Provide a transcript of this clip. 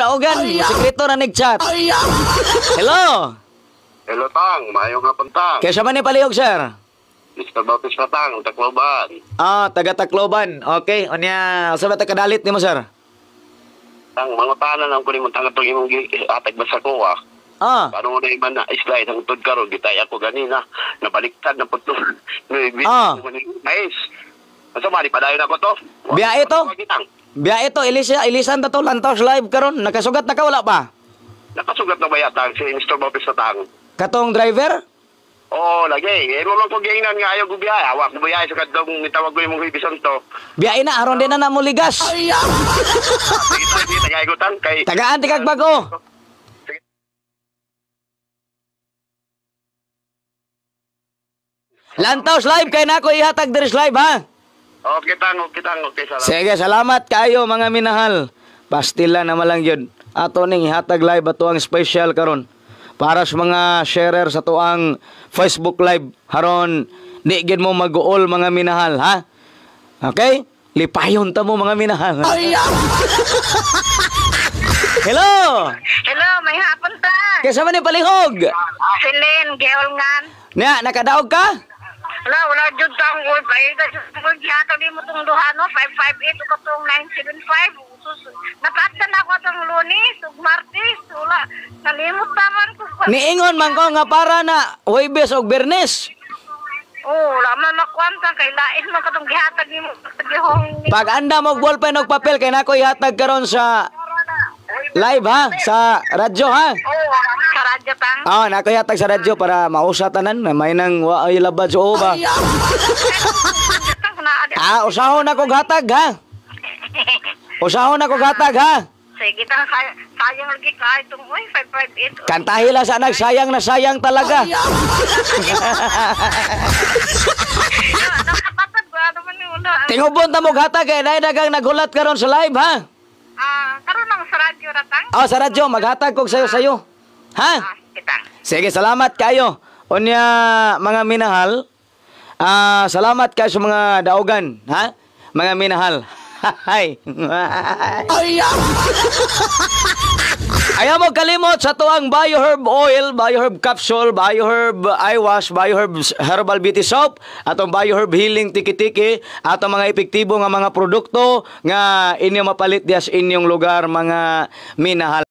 Daogan. Sekreto na nag-chat. Hello. Hello, Tang. Mayong hapon, Tang. Kaya siya man ni palihog, sir? Mr. Bautista, Tang. Tacloban. Taga Tacloban. Okay. O niya, sa ba kadalit ni mo, sir? Tang, mga tanan ang kunin mo tang itong imong atag ba sa kuha. Paano mo na iman na slide ang tod karon gitay ako ganina. Nabaliktad na po ito. Nice. Asa mali, padayon ako to. Biya ito. Biya ito, ilisan na to, Lantaws live karon. Nakasugat na ka, wala pa? Nakasugat na ba yata si Mr. Bautista, Tang? Katong driver? Oo, lagi. Mo lang ko gainan nga ayaw ko biyaya. Hawak mo biyaya sa kadong nitawag ko yung mga ibisan to. Biyain na, aron din na namuligas. Sige, tagaigutan kay... Tagaan, tikag bago. Lantaws live, kay na ako ihatag deres live, ha? Okay, Tang. Salamat. Sige, salamat kayo, mga minahal. Pastila na malang yun. Ato ning ihatag live ato ang special karon. Para sa mga sharer sa tuang Facebook Live. Haron, di gid mo mag-uol mga minahal, ha? Okay? Lipayon ta mo mga minahal. Hello! Hello, may hapon ta. Kesa man ni palihog? Silen, Geolngan. Nya, nakadaog ka? Wala jud tang oy pa ida jud yata di mo tong duha no 558 ko tong 975. Napatan ako tong Lunes ug Martes, wala nalimot taman ko. Niingon man ko nga para na Huwebes ug Biyernes. Laman makwanta kay lain man katong gihatag nimo sa gihong. Pag anda mo og ballpen ug papel kay nako ihatag karon sa live, ha? Sa radyo, ha? Sa radyo tang. Nako ihatag sa radyo para mausatanan na may nang waay labad sa uba. Usahon ako gatag, ha? Usahon ako gatag, ha? Sige tang sayang lagi kay tong 558. Kantahi lang sa nagsayang na sayang talaga. Tingubon ta mo gatag kay nay dagang nagulat karon sa live, ha? Karon lang sa radyo ra tang. Sa radyo maghatag kog sayo. Ha? Kitang. Sige, salamat kayo. Unya mga minahal. Salamat kayo sa mga daogan, ha? Mga minahal. Hay. Ayaw mo kalimot sa tuang BioHerb Oil, BioHerb Capsule, BioHerb Eye Wash, BioHerb Herbal Beauty Soap, atong BioHerb Healing Tiki-Tiki, atong mga epektibo nga mga produkto nga inyo mapalit diya sa inyong lugar, mga minahal.